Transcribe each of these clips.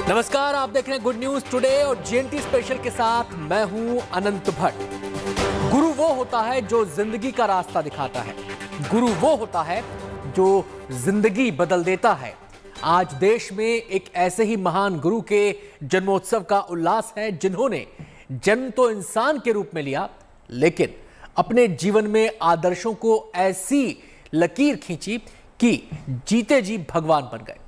नमस्कार, आप देख रहे हैं गुड न्यूज टुडे और जीएनटी स्पेशल के साथ मैं हूं अनंत भट्ट। गुरु वो होता है जो जिंदगी का रास्ता दिखाता है। गुरु वो होता है जो जिंदगी बदल देता है। आज देश में एक ऐसे ही महान गुरु के जन्मोत्सव का उल्लास है, जिन्होंने जन्म तो इंसान के रूप में लिया, लेकिन अपने जीवन में आदर्शों को ऐसी लकीर खींची कि जीते जी भगवान बन गए।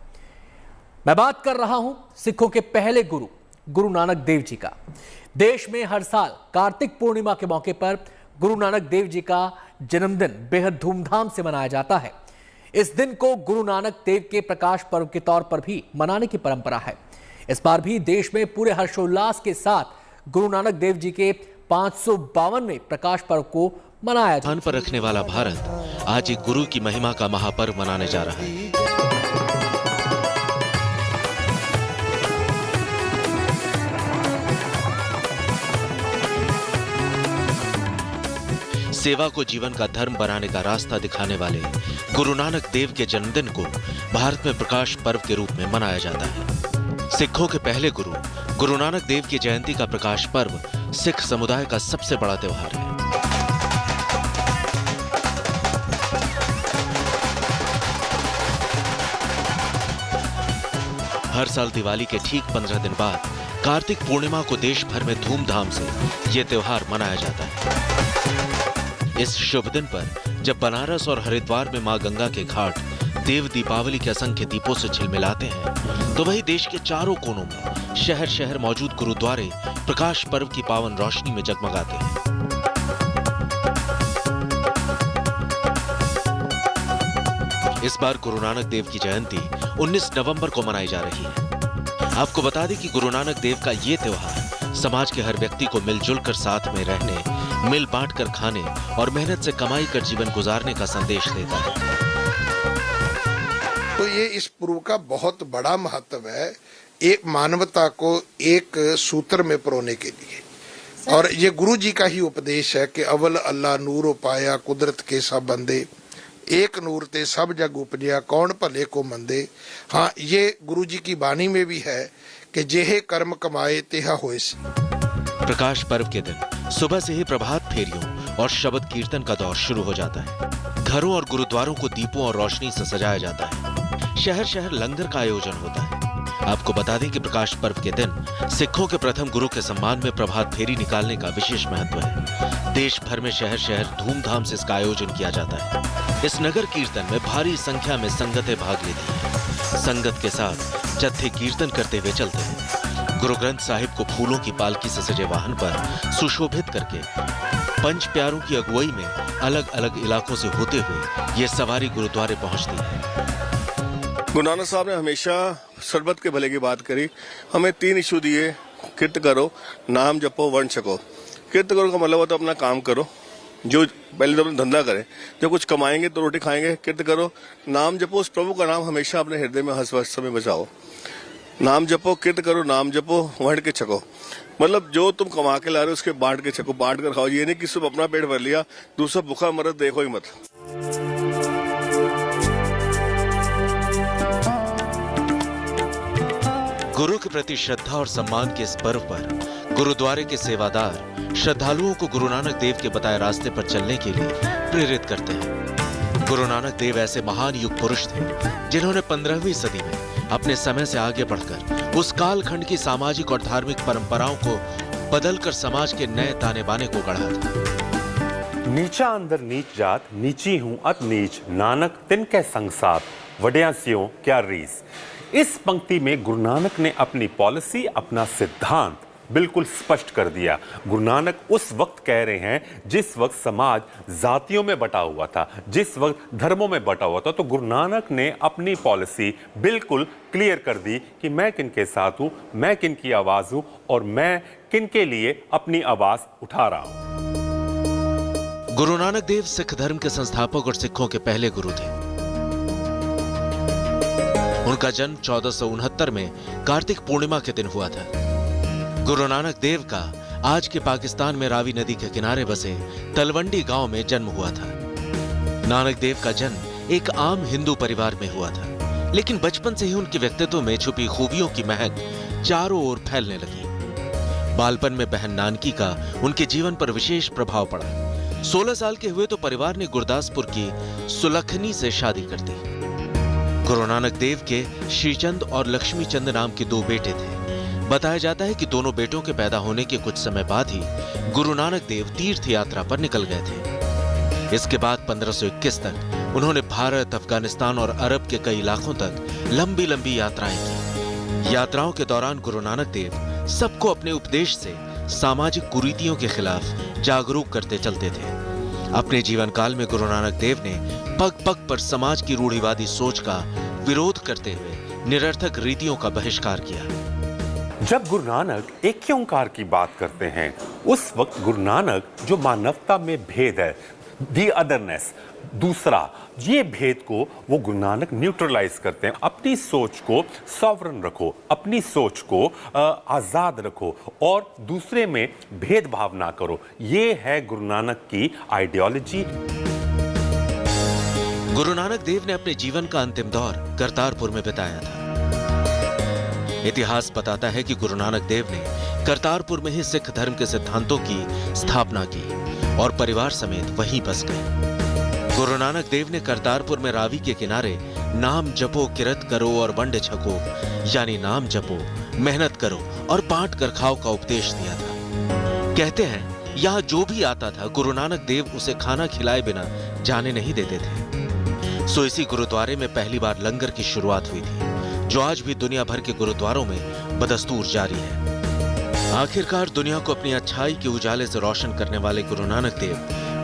मैं बात कर रहा हूं सिखों के पहले गुरु गुरु नानक देव जी का। देश में हर साल कार्तिक पूर्णिमा के मौके पर गुरु नानक देव जी का जन्मदिन बेहद धूमधाम से मनाया जाता है। इस दिन को गुरु नानक देव के प्रकाश पर्व के तौर पर भी मनाने की परंपरा है। इस बार भी देश में पूरे हर्षोल्लास के साथ गुरु नानक देव जी के 552वें प्रकाश पर्व को मनाया स्थान पर रखने वाला भारत आज एक गुरु की महिमा का महापर्व मनाने जा रहा है। सेवा को जीवन का धर्म बनाने का रास्ता दिखाने वाले गुरु नानक देव के जन्मदिन को भारत में प्रकाश पर्व के रूप में मनाया जाता है। सिखों के पहले गुरु गुरु नानक देव की जयंती का प्रकाश पर्व सिख समुदाय का सबसे बड़ा त्योहार है। हर साल दिवाली के ठीक 15 दिन बाद कार्तिक पूर्णिमा को देश भर में धूमधाम से यह त्योहार मनाया जाता है। इस शुभ दिन पर जब बनारस और हरिद्वार में मां गंगा के घाट देव दीपावली के असंख्य दीपों से झिलमिलाते हैं, तो वही देश के चारों कोनों में शहर शहर मौजूद गुरुद्वारे प्रकाश पर्व की पावन रोशनी में जगमगाते हैं। इस बार गुरु नानक देव की जयंती 19 नवंबर को मनाई जा रही है। आपको बता दें कि गुरु नानक देव का ये त्योहार समाज के हर व्यक्ति को मिलजुल कर साथ में रहने, मिल बांट कर खाने और मेहनत से कमाई कर जीवन गुजारने का संदेश देता है। तो ये इस पर्व का बहुत बड़ा महत्व है, एक मानवता को एक सूत्र में परोने के लिए। और ये गुरु जी का ही उपदेश है कि अव्वल अल्लाह नूर पाया कुदरत के सब बंदे, एक नूर ते सब जग उपजया कौन भले को मंदे। हाँ, ये गुरु जी की वाणी में भी है कि जेहे कर्म कमाए तेहा होए। प्रकाश पर्व के दिन सुबह से ही प्रभात फेरियों और शब्द कीर्तन का दौर शुरू हो जाता है। घरों और गुरुद्वारों को दीपों और रोशनी से सजाया जाता है। शहर शहर लंगर का आयोजन होता है। आपको बता दें कि प्रकाश पर्व के दिन सिखों के प्रथम गुरु के सम्मान में प्रभात फेरी निकालने का विशेष महत्व है। देश भर में शहर शहर धूमधाम से इसका आयोजन किया जाता है। इस नगर कीर्तन में भारी संख्या में संगतें भाग लेती हैं। संगत के साथ जत्थे कीर्तन करते हुए चलते हैं। गुरु ग्रंथ साहिब को फूलों की पालकी से सजे वाहन पर सुशोभित करके पंच प्यारों की अगुवाई में अलग अलग इलाकों से होते हुए ये सवारी गुरुद्वारे पहुंचती है। गुरु नानक साहब ने हमेशा सरबत के भले की बात करी। हमें 3 इशू दिए, कीर्त करो, नाम जपो, वर्ण छको। कीर्त करो का मतलब होता है अपना काम करो, जो पहले तो अपना धंधा करें, जब कुछ कमाएंगे तो रोटी खाएंगे। कीर्त करो, नाम जपो, उस प्रभु का नाम हमेशा अपने हृदय में हर समय बचाओ। नाम जपो, कीर्त करो, नाम जपो, वर्ण के छको। मतलब जो तुम कमा के ला रहे हो उसके बांट के छको, बांट कर खाओ। ये नहीं कि सिर्फ अपना पेट भर लिया, दूसरा भूखा मरद देखो ही मत। गुरु के प्रति श्रद्धा और सम्मान के इस पर्व पर गुरुद्वारे के सेवादार श्रद्धालुओं को गुरु नानक देव के बताए रास्ते पर चलने के लिए प्रेरित करते हैं। गुरु नानक देव ऐसे महान युग पुरुष थे जिन्होंने 15वीं सदी में अपने समय से आगे बढ़कर उस कालखंड की सामाजिक और धार्मिक परंपराओं को बदलकर समाज के नए ताने बाने को गढ़ा था। नीचा अंदर नीच जात, नीची हूं अत नीच, नानक तिनके संग साथ वड्या सियों क्या रीस। इस पंक्ति में गुरु नानक ने अपनी पॉलिसी, अपना सिद्धांत बिल्कुल स्पष्ट कर दिया। गुरु नानक उस वक्त कह रहे हैं जिस वक्त समाज जातियों में बटा हुआ था, जिस वक्त धर्मों में बटा हुआ था, तो गुरु नानक ने अपनी पॉलिसी बिल्कुल क्लियर कर दी कि मैं किन के साथ हूं, मैं किन की आवाज हूं और मैं किन के लिए अपनी आवाज उठा रहा हूं। गुरु नानक देव सिख धर्म के संस्थापक और सिखों के पहले गुरु थे। उनका जन्म 1469 में कार्तिक पूर्णिमा के दिन हुआ था। गुरु नानक देव का आज के पाकिस्तान में रावी नदी के किनारे बसे तलवंडी गांव में जन्म हुआ था। नानक देव का जन्म एक आम हिंदू परिवार में हुआ था, लेकिन बचपन से ही उनके व्यक्तित्व में छुपी खूबियों की महक चारों ओर फैलने लगी। बालपन में बहन नानकी का उनके जीवन पर विशेष प्रभाव पड़ा। 16 साल के हुए तो परिवार ने गुरदासपुर की सुलखनी से शादी कर दी। गुरु नानक देव के श्रीचंद और लक्ष्मी चंद नाम के 2 बेटे थे। बताया जाता है कि दोनों बेटों के पैदा होने के कुछ समय बाद ही गुरु नानक देव तीर्थ यात्रा पर निकल गए थे। इसके बाद 1521 तक उन्होंने भारत, अफगानिस्तान और अरब के कई इलाकों तक लंबी लंबी यात्राएं की। यात्राओं के दौरान गुरु नानक देव सबको अपने उपदेश से सामाजिक कुरीतियों के खिलाफ जागरूक करते चलते थे। अपने जीवन काल में गुरु नानक देव ने पग पग पर समाज की रूढ़िवादी सोच का विरोध करते हुए निरर्थक रीतियों का बहिष्कार किया। जब गुरु नानक एक ओंकार की बात करते हैं, उस वक्त गुरु नानक जो मानवता में भेद है, दी अदरनेस, दूसरा, ये भेद को वो गुरु नानक न्यूट्रलाइज करते हैं। अपनी सोच को सॉवरन रखो, अपनी सोच को आजाद रखो और दूसरे में भेदभाव ना करो। ये है गुरु नानक की आइडियोलॉजी। गुरु नानक देव ने अपने जीवन का अंतिम दौर करतारपुर में बिताया था। इतिहास बताता है कि गुरु नानक देव ने करतारपुर में ही सिख धर्म के सिद्धांतों की स्थापना की और परिवार समेत वहीं बस गए। गुरु नानक देव ने करतारपुर में रावी के किनारे नाम जपो किरत करो और वंड छको, यानी नाम जपो, मेहनत करो और बांट कर खाओ का उपदेश दिया था। कहते हैं यहाँ जो भी आता था गुरु नानक देव उसे खाना खिलाए बिना जाने नहीं देते थे। सो इसी गुरुद्वारे में पहली बार लंगर की शुरुआत हुई थी, जो आज भी दुनिया भर के गुरुद्वारों में बदस्तूर जारी है। आखिरकार दुनिया को अपनी अच्छाई के उजाले से रोशन करने वाले गुरु नानक देव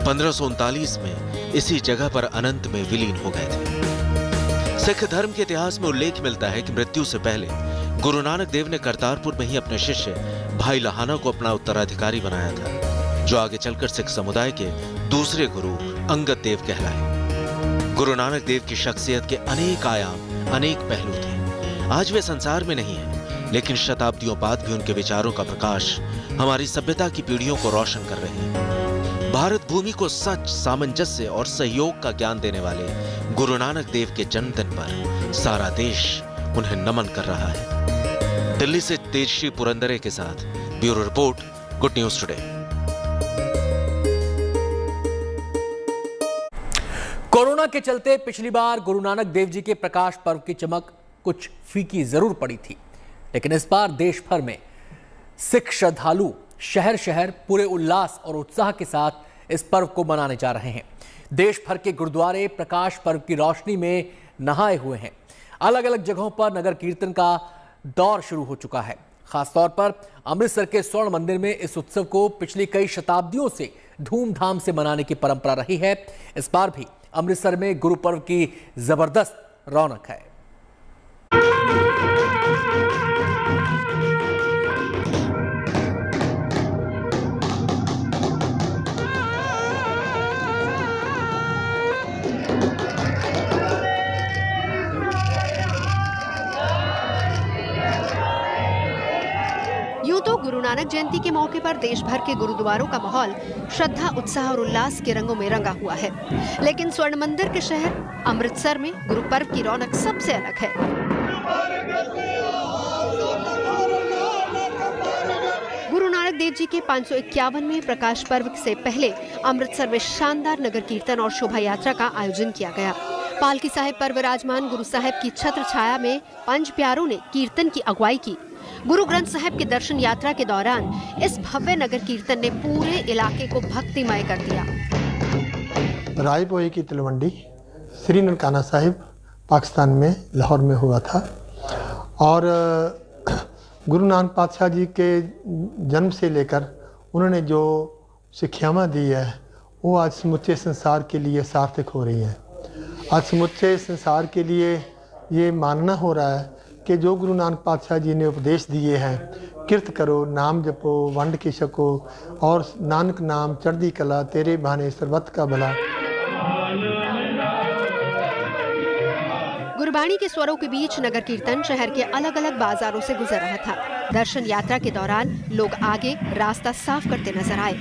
1539 में इसी जगह पर अनंत में विलीन हो गए थे। सिख धर्म के इतिहास में उल्लेख मिलता है कि मृत्यु से पहले गुरु नानक देव ने करतारपुर में ही अपने शिष्य भाई लहाना को अपना उत्तराधिकारी बनाया था, जो आगे चलकर सिख समुदाय के दूसरे गुरु अंगद देव कहलाए। गुरु नानक देव की शख्सियत के अनेक आयाम, अनेक पहलू थे। आज वे संसार में नहीं है, लेकिन शताब्दियों बाद भी उनके विचारों का प्रकाश हमारी सभ्यता की पीढ़ियों को रोशन कर रहे हैं। भारत भूमि को सच, सामंजस्य और सहयोग का ज्ञान देने वाले गुरु नानक देव के जन्मदिन पर सारा देश उन्हें नमन कर रहा है। दिल्ली से तेजश्री पुरंदरे के साथ bureau report, good news today. Corona के चलते पिछली बार गुरु नानक देव जी के प्रकाश पर्व की चमक कुछ फीकी जरूर पड़ी थी, लेकिन इस बार देश भर में सिख श्रद्धालु शहर शहर पूरे उल्लास और उत्साह के साथ इस पर्व को मनाने जा रहे हैं। देश भर के गुरुद्वारे प्रकाश पर्व की रोशनी में नहाए हुए हैं। अलग अलग जगहों पर नगर कीर्तन का दौर शुरू हो चुका है। खासतौर पर अमृतसर के स्वर्ण मंदिर में इस उत्सव को पिछली कई शताब्दियों से धूमधाम से मनाने की परंपरा रही है। इस बार भी अमृतसर में गुरु पर्व की जबरदस्त रौनक है। तो गुरु नानक जयंती के मौके पर देश भर के गुरुद्वारों का माहौल श्रद्धा, उत्साह और उल्लास के रंगों में रंगा हुआ है। लेकिन स्वर्ण मंदिर के शहर अमृतसर में गुरु पर्व की रौनक सबसे अलग है। गुरु नानक देव जी के 551वें प्रकाश पर्व से पहले अमृतसर में शानदार नगर कीर्तन और शोभा यात्रा का आयोजन किया गया। पालकी साहिब पर विराजमान गुरु साहिब की छत्र छाया में पंज प्यारों ने कीर्तन की अगुवाई की। गुरु ग्रंथ साहिब की दर्शन यात्रा के दौरान इस भव्य नगर कीर्तन ने पूरे इलाके को भक्तिमय कर दिया। रायपोई की तलवंडी श्री ननकाना साहिब पाकिस्तान में लाहौर में हुआ था और गुरु नानक पातशाह जी के जन्म से लेकर उन्होंने जो शिक्षाएं दी है वो आज समुचे संसार के लिए सार्थक हो रही हैं। आज समुचे संसार के लिए ये मानना हो रहा है कि जो गुरु नानक पातशाह जी ने उपदेश दिए हैं, किरत करो, नाम जपो, वंड की छको और नानक नाम चढ़दी कला, तेरे बहाने सर्बत का भला। गुरबाणी के स्वरों के बीच नगर कीर्तन शहर के अलग अलग बाजारों से गुजर रहा था। दर्शन यात्रा के दौरान लोग आगे रास्ता साफ करते नजर आए।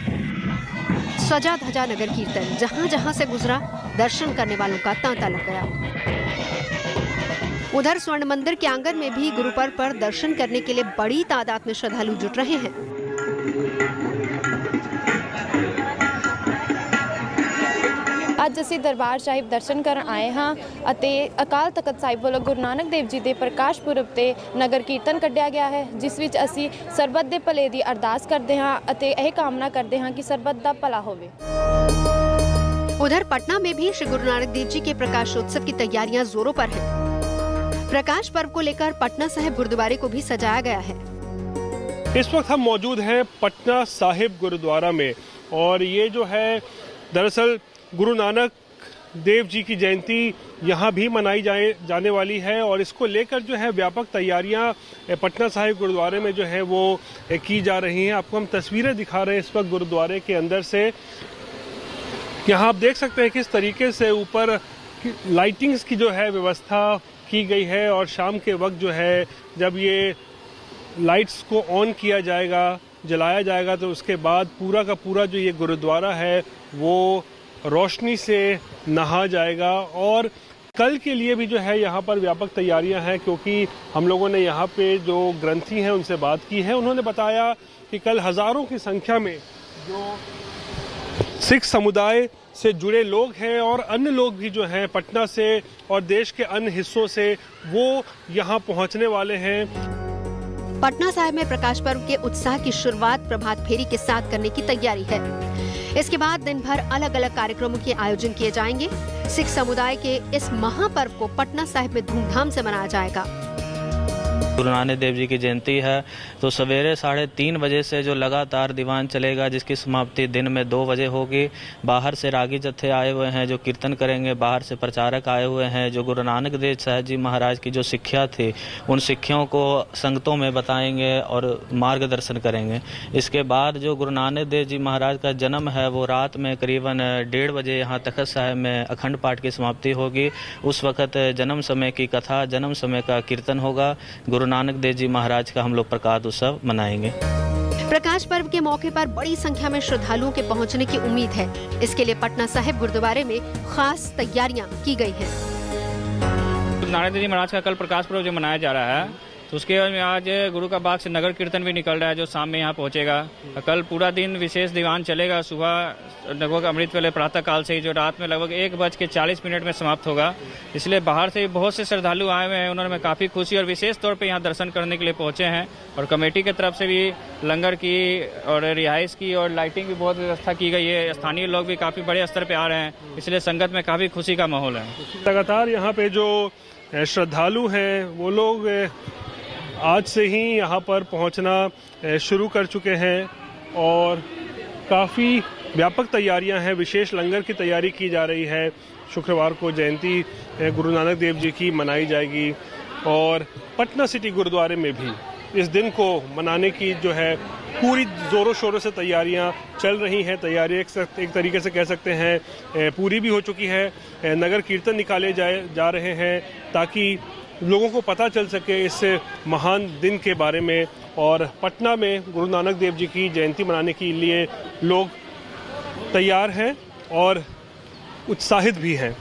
सजा धजा नगर कीर्तन जहां जहां से गुजरा, दर्शन करने वालों का तांता लग गया। उधर स्वर्ण मंदिर के आंगन में भी गुरु पर्व पर दर्शन करने के लिए बड़ी तादाद में श्रद्धालु जुट रहे हैं। ਅੱਜ ਅਸੀਂ ਦਰਬਾਰ ਸਾਹਿਬ ਦਰਸ਼ਨ ਕਰਨ ਆਏ ਹਾਂ ਅਤੇ ਅਕਾਲ ਤਖਤ ਸਾਹਿਬ ਵੱਲੋਂ ਗੁਰੂ ਨਾਨਕ ਦੇਵ ਜੀ ਦੇ ਪ੍ਰਕਾਸ਼ ਪੁਰਬ ਤੇ ਨਗਰ ਕੀਰਤਨ ਕੱਢਿਆ ਗਿਆ ਹੈ, ਜਿਸ ਵਿੱਚ ਅਸੀਂ ਸਰਬੱਤ ਦੇ ਭਲੇ ਦੀ ਅਰਦਾਸ ਕਰਦੇ ਹਾਂ ਅਤੇ ਇਹ ਕਾਮਨਾ ਕਰਦੇ ਹਾਂ ਕਿ ਸਰਬੱਤ ਦਾ ਭਲਾ ਹੋਵੇ। उधर पटना में भी श्री गुरु नानक देव जी के प्रकाशोत्सव की तैयारियां जोरों पर हैं। प्रकाश पर्व को लेकर पटना साहिब गुरुद्वारे को भी सजाया गया है। इस वक्त हम मौजूद हैं पटना साहिब गुरुद्वारा में और ये जो है दरअसल गुरु नानक देव जी की जयंती यहाँ भी मनाई जाने वाली है और इसको लेकर जो है व्यापक तैयारियां पटना साहिब गुरुद्वारे में जो है वो की जा रही हैं। आपको हम तस्वीरें दिखा रहे हैं इस वक्त गुरुद्वारे के अंदर से। यहाँ आप देख सकते हैं किस तरीके से ऊपर लाइटिंग्स की जो है व्यवस्था की गई है और शाम के वक्त जो है जब ये लाइट्स को ऑन किया जाएगा, जलाया जाएगा, तो उसके बाद पूरा का पूरा जो ये गुरुद्वारा है वो रोशनी से नहा जाएगा। और कल के लिए भी जो है यहाँ पर व्यापक तैयारियां हैं, क्योंकि हम लोगों ने यहाँ पे जो ग्रंथी हैं उनसे बात की है। उन्होंने बताया कि कल हज़ारों की संख्या में जो सिख समुदाय से जुड़े लोग हैं और अन्य लोग भी जो हैं पटना से और देश के अन्य हिस्सों से वो यहाँ पहुँचने वाले हैं। पटना साहिब में प्रकाश पर्व के उत्साह की शुरुआत प्रभात फेरी के साथ करने की तैयारी है। इसके बाद दिन भर अलग अलग कार्यक्रमों के आयोजन किए जाएंगे। सिख समुदाय के इस महापर्व को पटना साहिब में धूमधाम से मनाया जाएगा। गुरु नानक देव जी की जयंती है तो सवेरे 3:30 बजे से जो लगातार दीवान चलेगा, जिसकी समाप्ति दिन में 2 बजे होगी। बाहर से रागी जत्थे आए हुए हैं जो कीर्तन करेंगे, बाहर से प्रचारक आए हुए हैं जो गुरु नानक देव साहब जी महाराज की जो शिक्षा थी उन शिक्षाओं को संगतों में बताएंगे और मार्गदर्शन करेंगे। इसके बाद जो गुरु नानक देव जी महाराज का जन्म है वो रात में करीबन 1:30 बजे यहाँ तख्त साहिब में अखंड पाठ की समाप्ति होगी। उस वक्त जन्म समय की कथा, जन्म समय का कीर्तन होगा। गुरु नानक देव जी महाराज का हम लोग प्रकाश उत्सव मनाएंगे। प्रकाश पर्व के मौके पर बड़ी संख्या में श्रद्धालुओं के पहुंचने की उम्मीद है। इसके लिए पटना साहिब गुरुद्वारे में खास तैयारियां की गई हैं। गुरु नानक देव जी महाराज का कल प्रकाश पर्व जो मनाया जा रहा है तो उसके बाद में आज गुरु का बाग से नगर कीर्तन भी निकल रहा है जो शाम में यहाँ पहुँचेगा। कल पूरा दिन विशेष दीवान चलेगा। सुबह लगभग अमृत वेले प्रातः काल से ही जो रात में लगभग 1:40 में समाप्त होगा। इसलिए बाहर से बहुत से श्रद्धालु आए हुए हैं। उन्होंने काफ़ी खुशी और विशेष तौर पे यहाँ दर्शन करने के लिए पहुँचे हैं और कमेटी की तरफ से भी लंगर की और रिहाइश की और लाइटिंग भी बहुत व्यवस्था की गई है। स्थानीय लोग भी काफ़ी बड़े स्तर पर आ रहे हैं, इसलिए संगत में काफ़ी खुशी का माहौल है। लगातार यहाँ पे जो श्रद्धालु हैं वो लोग आज से ही यहाँ पर पहुँचना शुरू कर चुके हैं और काफ़ी व्यापक तैयारियां हैं। विशेष लंगर की तैयारी की जा रही है। शुक्रवार को जयंती गुरु नानक देव जी की मनाई जाएगी और पटना सिटी गुरुद्वारे में भी इस दिन को मनाने की जो है पूरी ज़ोरों शोरों से तैयारियां चल रही हैं। तैयारी एक तरीके से कह सकते हैं पूरी भी हो चुकी है। नगर कीर्तन निकाले जा रहे हैं ताकि लोगों को पता चल सके इस महान दिन के बारे में। और पटना में गुरु नानक देव जी की जयंती मनाने के लिए लोग तैयार हैं और उत्साहित भी हैं।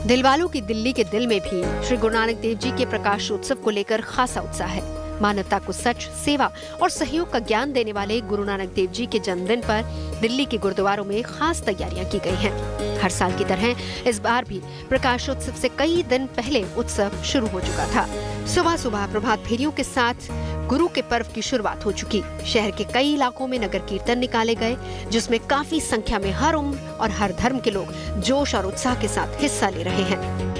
दिलवालों की दिल्ली के दिल में भी श्री गुरु नानक देव जी के प्रकाशोत्सव को लेकर खासा उत्साह है। मानवता को सच, सेवा और सहयोग का ज्ञान देने वाले गुरु नानक देव जी के जन्मदिन पर दिल्ली के गुरुद्वारों में खास तैयारियां की गई हैं। हर साल की तरह इस बार भी प्रकाशोत्सव से कई दिन पहले उत्सव शुरू हो चुका था। सुबह सुबह प्रभात फेरियों के साथ गुरु के पर्व की शुरुआत हो चुकी। शहर के कई इलाकों में नगर कीर्तन निकाले गए, जिसमें काफी संख्या में हर उम्र और हर धर्म के लोग जोश और उत्साह के साथ हिस्सा ले रहे हैं।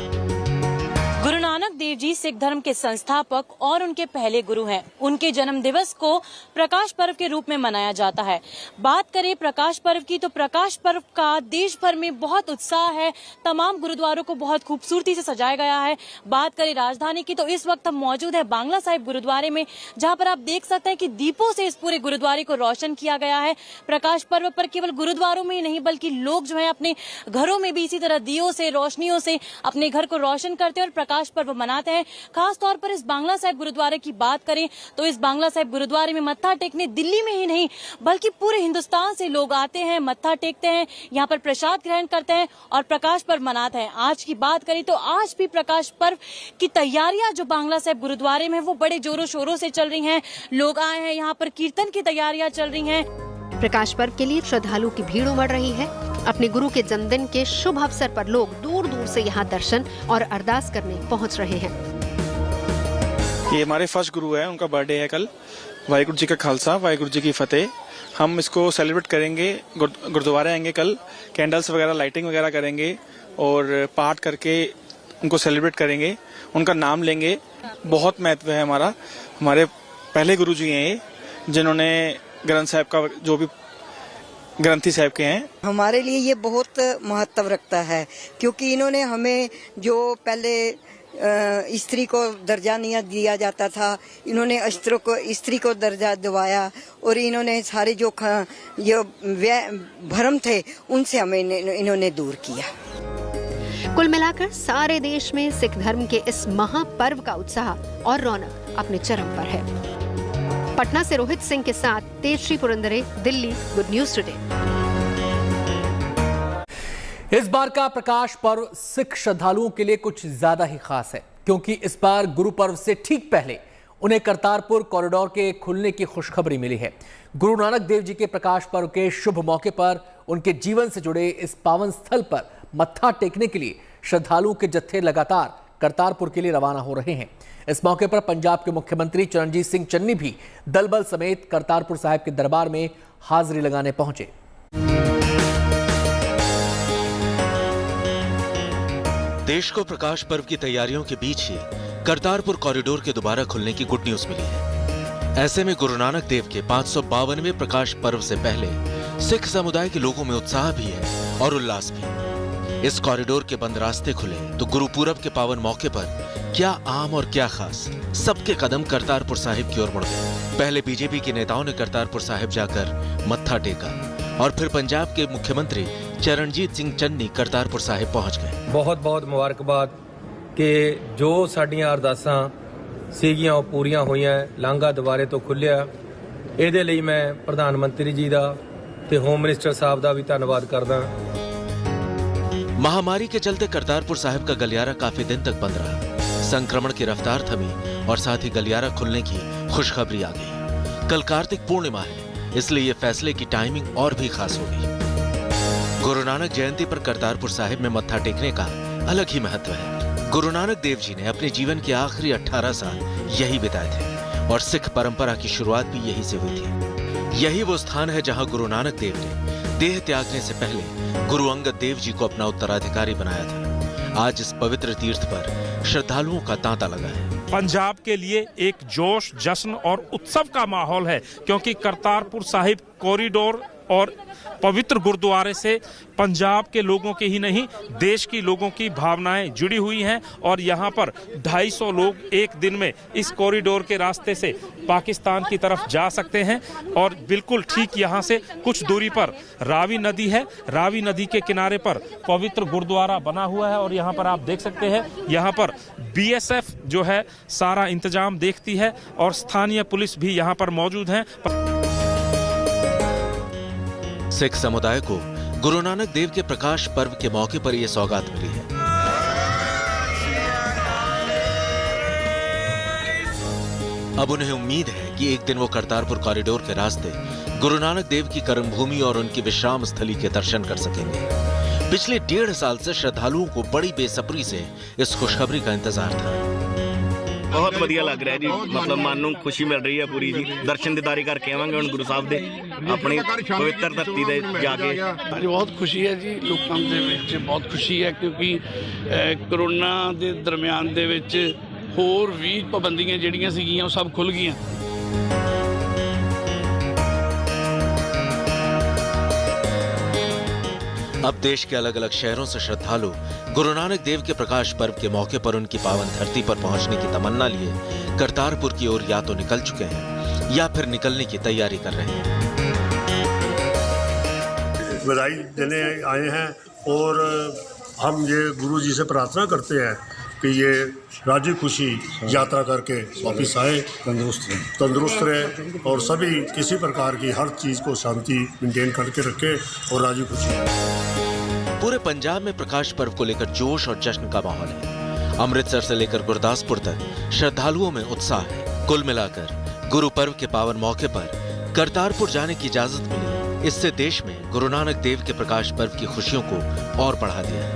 गुरु नानक देव जी सिख धर्म के संस्थापक और उनके पहले गुरु हैं। उनके जन्म दिवस को प्रकाश पर्व के रूप में मनाया जाता है। बात करें प्रकाश पर्व की तो प्रकाश पर्व का देश भर में बहुत उत्साह है। तमाम गुरुद्वारों को बहुत खूबसूरती से सजाया गया है। बात करें राजधानी की तो इस वक्त हम मौजूद है बांग्ला साहिब गुरुद्वारे में, जहां पर आप देख सकते हैं कि दीपों से इस पूरे गुरुद्वारे को रोशन किया गया है। प्रकाश पर्व पर केवल गुरुद्वारों में ही नहीं बल्कि लोग जो है अपने घरों में भी इसी तरह दियों से, रोशनियों से अपने घर को रोशन करते हैं और प्रकाश पर्व मना मनाते हैं। खास तौर पर इस बांग्ला साहिब गुरुद्वारे की बात करें तो इस बांग्ला साहिब गुरुद्वारे में मत्था टेकने दिल्ली में ही नहीं बल्कि पूरे हिंदुस्तान से लोग आते हैं, मत्था टेकते हैं, यहाँ पर प्रसाद ग्रहण करते हैं और प्रकाश पर्व मनाते हैं। आज की बात करें तो आज भी प्रकाश पर्व की तैयारियां जो बांग्ला साहिब गुरुद्वारे में वो बड़े जोरों शोरों से चल रही हैं। लोग आए हैं, यहाँ पर कीर्तन की तैयारियां चल रही हैं। प्रकाश पर्व के लिए श्रद्धालुओं की भीड़ उमड़ रही है। अपने गुरु के जन्मदिन के शुभ अवसर पर लोग दूर दूर से यहाँ दर्शन और अरदास करने पहुँच रहे हैं। ये हमारे फर्स्ट गुरु है, उनका बर्थडे है कल। वाहिगुरु जी का खालसा, वाहिगुरु जी की फतेह। हम इसको सेलिब्रेट करेंगे, गुरुद्वारे आएंगे कल, कैंडल्स वगैरह लाइटिंग वगैरह करेंगे और पाठ करके उनको सेलिब्रेट करेंगे, उनका नाम लेंगे। बहुत महत्व है हमारा। हमारे पहले गुरु जी हैं ये, जिन्होंने ग्रंथ साहिब का जो भी ग्रंथी साहिब के हैं। हमारे लिए ये बहुत महत्व रखता है क्योंकि इन्होंने हमें जो पहले स्त्री को दर्जा नहीं दिया जाता था, इन्होंने स्त्री को दर्जा दिवाया और इन्होंने सारे जो भ्रम थे उनसे हमें इन्होंने दूर किया। कुल मिलाकर सारे देश में सिख धर्म के इस महापर्व का उत्साह और रौनक अपने चरम पर है। पटना से रोहित सिंह के साथ Tejashree Purandare, Delhi, good news today. इस बार का प्रकाश पर्व सिख श्रद्धालुओं के लिए कुछ ज्यादा ही खास है क्योंकि इस बार गुरु पर्व से ठीक पहले उन्हें करतारपुर कॉरिडोर के खुलने की खुशखबरी मिली है। गुरु नानक देव जी के प्रकाश पर्व के शुभ मौके पर उनके जीवन से जुड़े इस पावन स्थल पर मत्था टेकने के लिए श्रद्धालुओं के जत्थे लगातार करतारपुर के लिए रवाना हो रहे हैं। इस मौके पर पंजाब के मुख्यमंत्री चरणजीत सिंह चन्नी भी दल बल समेत करतारपुर साहिब के दरबार में हाजिरी लगाने पहुंचे। देश को प्रकाश पर्व की तैयारियों के बीच ही करतारपुर कॉरिडोर के दोबारा खुलने की गुड न्यूज मिली है। ऐसे में गुरु नानक देव के 552वें प्रकाश पर्व से पहले सिख समुदाय के लोगों में उत्साह भी है और उल्लास भी। इस कॉरिडोर के बंद रास्ते खुले तो गुरु पूरब के पावन मौके पर क्या आम और क्या खास, सबके कदम करतारपुर साहिब की ओर मुड़ गए। पहले बीजेपी के नेताओं ने करतारपुर साहिब जाकर मत्था टेका और फिर पंजाब के मुख्यमंत्री चरणजीत सिंह चन्नी करतारपुर साहिब पहुंच गए। बहुत बहुत मुबारकबाद कि जो साडियां अरदासां सीगियां ਉਹ पूरियां होईयां, लांघा दुबारे तो खुलिया। ਇਹਦੇ ਲਈ मैं प्रधानमंत्री जी ਦਾ ਤੇ होम मिनिस्टर साहब ਦਾ भी धन्यवाद करदा। महामारी के चलते करतारपुर साहिब का गलियारा काफी दिन तक बंद रहा। संक्रमण की रफ्तार थमी और साथ ही गलियारा खुलने की खुशखबरी आ गई। कल कार्तिक पूर्णिमा है, इसलिए ये फैसले की टाइमिंग और भी खास हो गई। गुरु नानक जयंती पर करतारपुर साहिब में मत्था टेकने का अलग ही महत्व है। गुरु नानक देव जी ने अपने जीवन के आखिरी 18 साल यही बिताए थे और सिख परंपरा की शुरुआत भी यही से हुई थी। यही वो स्थान है जहां गुरु नानक देव ने देह त्यागने से पहले गुरु अंगद देव जी को अपना उत्तराधिकारी बनाया था। आज इस पवित्र तीर्थ पर श्रद्धालुओं का तांता लगा है। पंजाब के लिए एक जोश, जश्न और उत्सव का माहौल है क्योंकि करतारपुर साहिब कॉरिडोर और पवित्र गुरुद्वारे से पंजाब के लोगों के ही नहीं देश की लोगों की भावनाएं जुड़ी हुई हैं और यहाँ पर 250 लोग एक दिन में इस कॉरिडोर के रास्ते से पाकिस्तान की तरफ जा सकते हैं। और बिल्कुल ठीक यहाँ से कुछ दूरी पर रावी नदी है। रावी नदी के किनारे पर पवित्र गुरुद्वारा बना हुआ है और यहाँ पर आप देख सकते हैं, यहाँ पर BSF जो है सारा इंतजाम देखती है और स्थानीय पुलिस भी यहाँ पर मौजूद है। सिख समुदाय को गुरु नानक देव के प्रकाश पर्व के मौके पर यह सौगात मिली है। अब उन्हें उम्मीद है कि एक दिन वो करतारपुर कॉरिडोर के रास्ते गुरु नानक देव की कर्मभूमि और उनकी विश्राम स्थली के दर्शन कर सकेंगे। पिछले 1.5 साल से श्रद्धालुओं को बड़ी बेसब्री से इस खुशखबरी का इंतजार था। बहुत बढ़िया लग रहा है जी, मतलब मन ਨੂੰ खुशी मिल रही है पूरी जी। दर्शन दीदारी करके आवांगे ਹੁਣ ਗੁਰੂ ਸਾਹਿਬ ਦੇ ਆਪਣੀ ਪਵਿੱਤਰ ਧਰਤੀ ਤੇ ਜਾ ਕੇ। ਹਾਂਜੀ ਬਹੁਤ ਖੁਸ਼ੀ ਹੈ ਜੀ, ਲੋਕਾਂ ਦੇ ਵਿੱਚ ਬਹੁਤ ਖੁਸ਼ੀ ਹੈ ਕਿਉਂਕਿ ਕਰੋਨਾ ਦੇ ਦਰਮਿਆਨ ਦੇ ਵਿੱਚ ਹੋਰ ਵੀ ਪਾਬੰਦੀਆਂ ਜਿਹੜੀਆਂ ਸੀਗੀਆਂ ਉਹ ਸਭ ਖੁੱਲ ਗਈਆਂ। अब देश के अलग अलग शहरों से श्रद्धालु गुरु नानक देव के प्रकाश पर्व के मौके पर उनकी पावन धरती पर पहुंचने की तमन्ना लिए करतारपुर की ओर या तो निकल चुके हैं या फिर निकलने की तैयारी कर रहे हैं। बधाई देने आए हैं और हम ये गुरु जी से प्रार्थना करते हैं कि ये राजी खुशी यात्रा करके वापिस आए, तंदुरुस्त रहे और सभी किसी प्रकार की हर चीज़ को शांति मेंटेन करके रखे और राजी खुशी। पूरे पंजाब में प्रकाश पर्व को लेकर जोश और जश्न का माहौल है। अमृतसर से लेकर गुरदासपुर तक श्रद्धालुओं में उत्साह है। कुल मिलाकर गुरु पर्व के पावन मौके पर करतारपुर जाने की इजाजत मिली। इससे देश में गुरु नानक देव के प्रकाश पर्व की खुशियों को और बढ़ा दिया है।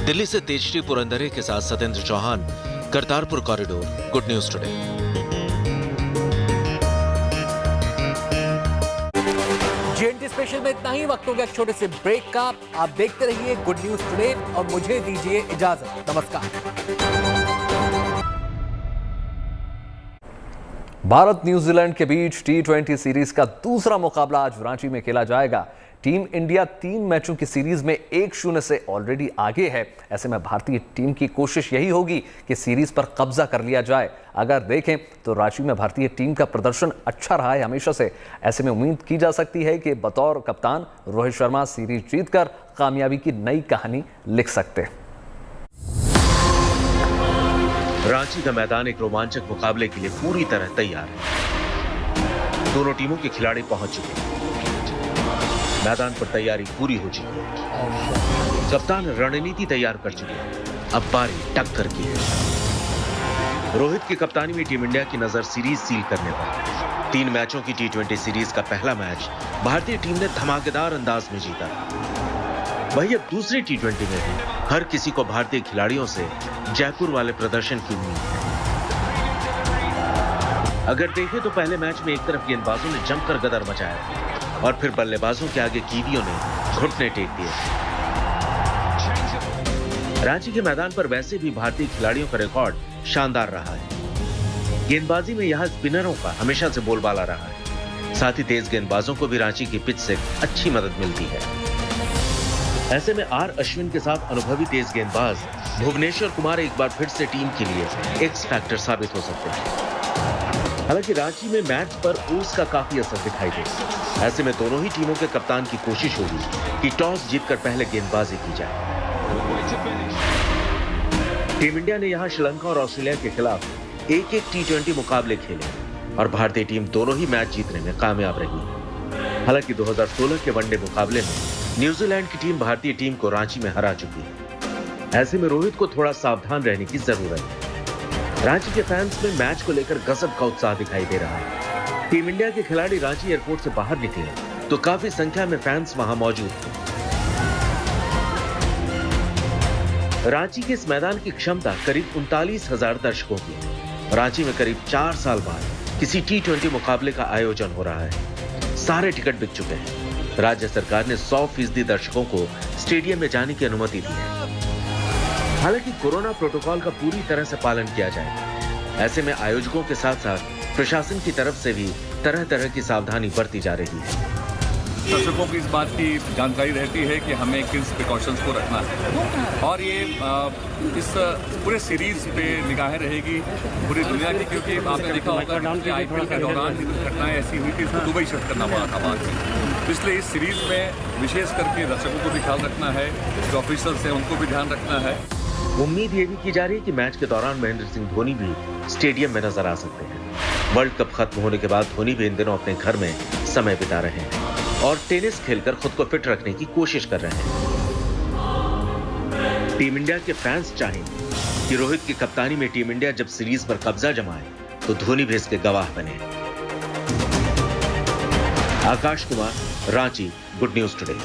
दिल्ली से तेजश्री पुरंदरे के साथ Satyendra Chauhan, Kartarpur corridor, good news today. GNT special में इतना ही। वक्त हो गया छोटे से ब्रेक का। आप देखते रहिए गुड न्यूज टुडे और मुझे दीजिए इजाजत। नमस्कार। भारत न्यूजीलैंड के बीच T20 सीरीज का दूसरा मुकाबला आज रांची में खेला जाएगा। टीम इंडिया 3 मैचों की सीरीज में 1-0 से ऑलरेडी आगे है। ऐसे में भारतीय टीम की कोशिश यही होगी कि सीरीज पर कब्जा कर लिया जाए। अगर देखें तो रांची में भारतीय टीम का प्रदर्शन अच्छा रहा है हमेशा से। ऐसे में उम्मीद की जा सकती है कि बतौर कप्तान रोहित शर्मा सीरीज जीतकर कामयाबी की नई कहानी लिख सकते हैं। रांची का मैदान एक रोमांचक मुकाबले के लिए पूरी तरह तैयार है। दोनों टीमों के खिलाड़ी पहुंच चुके हैं। मैदान पर तैयारी पूरी हो चुकी है। कप्तान रणनीति तैयार कर चुके हैं। अब बारी टक्कर की है। रोहित की कप्तानी में टीम इंडिया की नजर सीरीज सील करने पर। 3 मैचों की T20 सीरीज का पहला मैच भारतीय टीम ने धमाकेदार अंदाज में जीता। वहीं अब दूसरी T20 में भी हर किसी को भारतीय खिलाड़ियों से जयपुर वाले प्रदर्शन की उम्मीद है। अगर देखें तो पहले मैच में एक तरफ गेंदबाजों ने जमकर गदर मचाया और फिर बल्लेबाजों के आगे कीवियों ने घुटने टेक दिए। रांची के मैदान पर वैसे भी भारतीय खिलाड़ियों का रिकॉर्ड शानदार रहा है। गेंदबाजी में यहां स्पिनरों का हमेशा से बोलबाला रहा है। साथ ही तेज गेंदबाजों को भी रांची की पिच से अच्छी मदद मिलती है। ऐसे में आर अश्विन के साथ अनुभवी तेज गेंदबाज भुवनेश्वर कुमार एक बार फिर से टीम के लिए एक्स फैक्टर साबित हो सकते हैं। हालांकि रांची में मैच पर ओस का काफी असर दिखाई देगा। ऐसे में दोनों ही टीमों के कप्तान की कोशिश होगी कि टॉस जीतकर पहले गेंदबाजी की जाए। टीम इंडिया ने यहां श्रीलंका और ऑस्ट्रेलिया के खिलाफ एक-एक T20 मुकाबले खेले और भारतीय टीम दोनों ही मैच जीतने में कामयाब रही। हालांकि 2016 के वनडे मुकाबले में न्यूजीलैंड की टीम भारतीय टीम को रांची में हरा चुकी है। ऐसे में रोहित को थोड़ा सावधान रहने की जरूरत है। रांची के फैंस में मैच को लेकर गजब का उत्साह दिखाई दे रहा है। टीम इंडिया के खिलाड़ी रांची एयरपोर्ट से बाहर निकले तो काफी संख्या में फैंस वहां मौजूद थे। रांची के इस मैदान की क्षमता करीब 39,000 दर्शकों की है। रांची में करीब 4 साल बाद किसी T20 मुकाबले का आयोजन हो रहा है। सारे टिकट बिक चुके हैं। राज्य सरकार ने 100% दर्शकों को स्टेडियम में जाने की अनुमति दी है। हालांकि कोरोना प्रोटोकॉल का पूरी तरह से पालन किया जाए। ऐसे में आयोजकों के साथ साथ प्रशासन की तरफ से भी तरह तरह की सावधानी बरती जा रही है। दर्शकों की इस बात की जानकारी रहती है कि हमें किन प्रिकॉशंस को रखना है और ये इस पूरे सीरीज पे निगाहें रहेगी पूरी दुनिया की, क्योंकि आपने देखा होगा कि IPL के दौरान भी कुछ घटनाएं ऐसी हुई थी, इसको दुबई शिफ्ट करना पड़ा था बाद में। इसलिए इस सीरीज में विशेष करके दर्शकों को भी ख्याल रखना है, जो ऑफिसर्स हैं उनको भी ध्यान रखना है। उम्मीद ये भी की जा रही है कि मैच के दौरान महेंद्र सिंह धोनी भी स्टेडियम में नजर आ सकते हैं। वर्ल्ड कप खत्म होने के बाद धोनी भी इन दिनों अपने घर में समय बिता रहे हैं और टेनिस खेलकर खुद को फिट रखने की कोशिश कर रहे हैं। टीम इंडिया के फैंस चाहें कि रोहित की कप्तानी में टीम इंडिया जब सीरीज पर कब्जा जमाए तो धोनी भी इसके गवाह बने। Akash Kumar, Ranchi, good news today.